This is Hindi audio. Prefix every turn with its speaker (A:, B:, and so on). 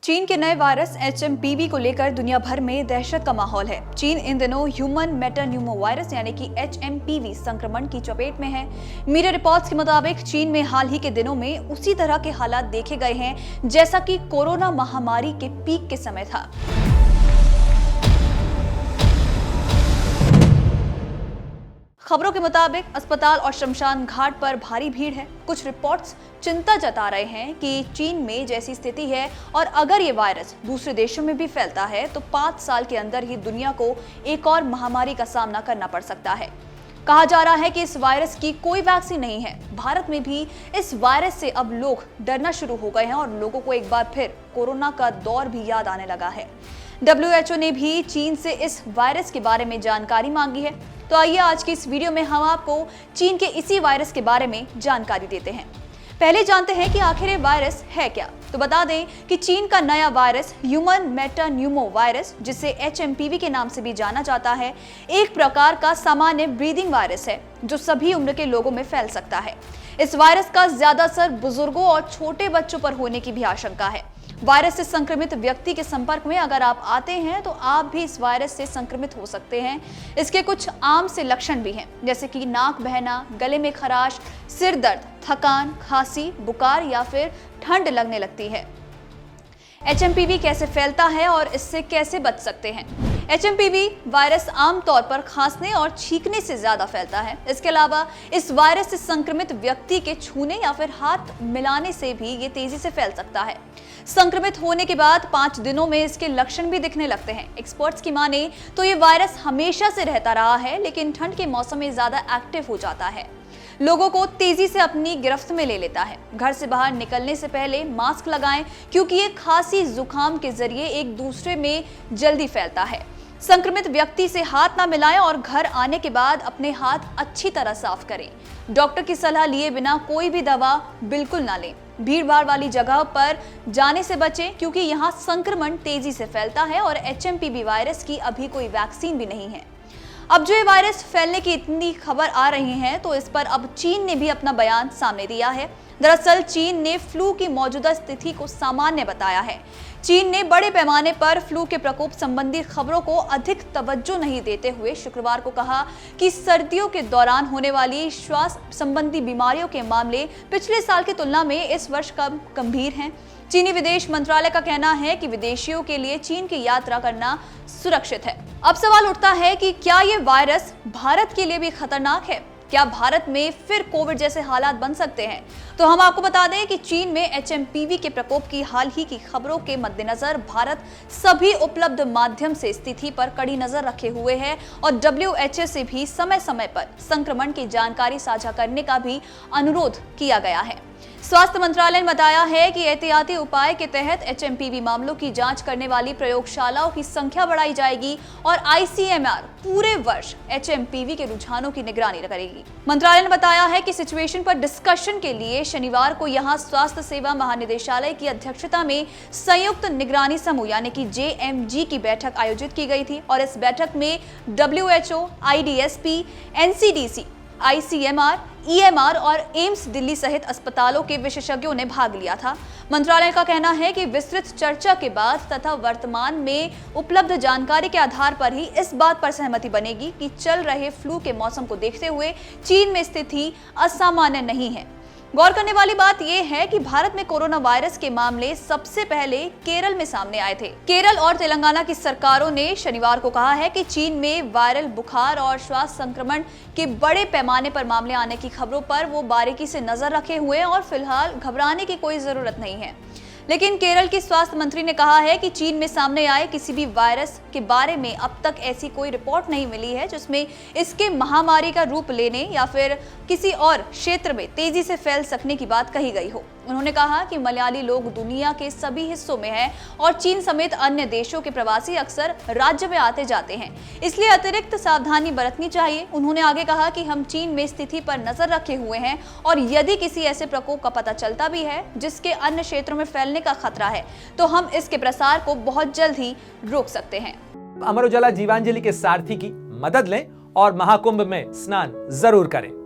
A: चीन के नए वायरस HMPV को लेकर दुनिया भर में दहशत का माहौल है। चीन इन दिनों ह्यूमन मेटान्यूमो वायरस यानी कि HMPV संक्रमण की चपेट में है। मीडिया रिपोर्ट्स के मुताबिक चीन में हाल ही के दिनों में उसी तरह के हालात देखे गए हैं जैसा कि कोरोना महामारी के पीक के समय था। खबरों के मुताबिक अस्पताल और शमशान घाट पर भारी भीड़ है। कुछ रिपोर्ट्स चिंता जता रहे हैं कि चीन में जैसी स्थिति है और अगर ये वायरस दूसरे देशों में भी फैलता है तो 5 साल के अंदर ही दुनिया को एक और महामारी का सामना करना पड़ सकता है। कहा जा रहा है कि इस वायरस की कोई वैक्सीन नहीं है। भारत में भी इस वायरस से अब लोग डरना शुरू हो गए हैं और लोगों को एक बार फिर कोरोना का दौर भी याद आने लगा है। WHO ने भी चीन से इस वायरस के बारे में जानकारी मांगी है। तो आइए आज की इस वीडियो में हम आपको चीन के इसी वायरस के बारे में जानकारी देते हैं। पहले जानते हैं कि आखिर ये वायरस है क्या। तो बता दें कि चीन का नया वायरस ह्यूमन मेटान्यूमो वायरस, जिसे HMPV के नाम से भी जाना जाता है, एक प्रकार का सामान्य ब्रीदिंग वायरस है जो सभी उम्र के लोगों में फैल सकता है। इस वायरस का ज्यादा असर बुजुर्गों और छोटे बच्चों पर होने की भी आशंका है। वायरस से संक्रमित व्यक्ति के संपर्क में अगर आप आते हैं तो आप भी इस वायरस से संक्रमित हो सकते हैं। इसके कुछ आम से लक्षण भी हैं, जैसे कि नाक बहना, गले में खराश, सिर दर्द, थकान, खांसी, बुखार या फिर ठंड लगने लगती है। HMPV कैसे फैलता है और इससे कैसे बच सकते हैं? HMPV वायरस आमतौर पर खांसने और छींकने से ज्यादा फैलता है। इसके अलावा इस वायरस से संक्रमित व्यक्ति के छूने या फिर हाथ मिलाने से भी ये तेजी से फैल सकता है। संक्रमित होने के बाद 5 दिनों में इसके लक्षण भी दिखने लगते हैं। एक्सपर्ट्स की माने तो ये वायरस हमेशा से रहता रहा है, लेकिन ठंड के मौसम में ज्यादा एक्टिव हो जाता है। लोगों को तेजी से अपनी गिरफ्त में ले लेता है। घर से बाहर निकलने से पहले मास्क लगाएं, क्योंकि ये खांसी जुकाम के जरिए एक दूसरे में जल्दी फैलता है। संक्रमित व्यक्ति से हाथ ना मिलाएं और घर आने के बाद अपने हाथ अच्छी तरह साफ करें। डॉक्टर की सलाह लिए बिना कोई भी दवा बिल्कुल ना लें। भीड़ भाड़ वाली जगह पर जाने से बचें, क्योंकि यहाँ संक्रमण तेजी से फैलता है और HMPV वायरस की अभी कोई वैक्सीन भी नहीं है। अब जो ये वायरस फैलने की इतनी खबर आ रही है तो इस पर अब चीन ने भी अपना बयान सामने दिया है। दरअसल चीन ने फ्लू की मौजूदा स्थिति को सामान्य बताया है। चीन ने बड़े पैमाने पर फ्लू के प्रकोप संबंधी खबरों को अधिक तवज्जो नहीं देते हुए शुक्रवार को कहा कि सर्दियों के दौरान होने वाली श्वास संबंधी बीमारियों के मामले पिछले साल की तुलना में इस वर्ष कम गंभीर हैं। चीनी विदेश मंत्रालय का कहना है कि विदेशियों के लिए चीन की यात्रा करना सुरक्षित है। अब सवाल उठता है कि क्या ये वायरस भारत के लिए भी खतरनाक है? क्या भारत में फिर कोविड जैसे हालात बन सकते हैं? तो हम आपको बता दें कि चीन में HMPV के प्रकोप की हाल ही की खबरों के मद्देनजर भारत सभी उपलब्ध माध्यम से स्थिति पर कड़ी नजर रखे हुए है और WHO से भी समय समय पर संक्रमण की जानकारी साझा करने का भी अनुरोध किया गया है। स्वास्थ्य मंत्रालय ने बताया है कि एहतियाती उपाय के तहत HMPV मामलों की जांच करने वाली प्रयोगशालाओं की संख्या बढ़ाई जाएगी और ICMR पूरे वर्ष HMPV के रुझानों की निगरानी करेगी। मंत्रालय ने बताया है कि सिचुएशन पर डिस्कशन के लिए शनिवार को यहां स्वास्थ्य सेवा महानिदेशालय की अध्यक्षता में संयुक्त निगरानी समूह यानी कि JMG की बैठक आयोजित की गई थी और इस बैठक में WHO, IDSP, NCDC, ICMR, EMR और एम्स दिल्ली सहित अस्पतालों के विशेषज्ञों ने भाग लिया था। मंत्रालय का कहना है कि विस्तृत चर्चा के बाद तथा वर्तमान में उपलब्ध जानकारी के आधार पर ही इस बात पर सहमति बनेगी कि चल रहे फ्लू के मौसम को देखते हुए चीन में स्थिति असामान्य नहीं है। गौर करने वाली बात यह है कि भारत में कोरोना वायरस के मामले सबसे पहले केरल में सामने आए थे। केरल और तेलंगाना की सरकारों ने शनिवार को कहा है कि चीन में वायरल बुखार और श्वास संक्रमण के बड़े पैमाने पर मामले आने की खबरों पर वो बारीकी से नजर रखे हुए हैं और फिलहाल घबराने की कोई जरूरत नहीं है। लेकिन केरल के स्वास्थ्य मंत्री ने कहा है कि चीन में सामने आए किसी भी वायरस के बारे में अब तक ऐसी कोई रिपोर्ट नहीं मिली है जिसमें इसके महामारी का रूप लेने या फिर किसी और क्षेत्र में तेजी से फैल सकने की बात कही गई हो। उन्होंने कहा कि मलयाली लोग दुनिया के सभी हिस्सों में हैं और चीन समेत अन्य देशों के प्रवासी अक्सर राज्य में आते जाते हैं, इसलिए अतिरिक्त सावधानी बरतनी चाहिए। उन्होंने आगे कहा कि हम चीन में स्थिति पर नजर रखे हुए हैं और यदि किसी ऐसे प्रकोप का पता चलता भी है जिसके अन्य क्षेत्रों में फैलने का खतरा है तो हम इसके प्रसार को बहुत जल्द ही रोक सकते हैं।
B: अमर उजाला जीवांजलि के सारथी की मदद लें और महाकुंभ में स्नान जरूर करें।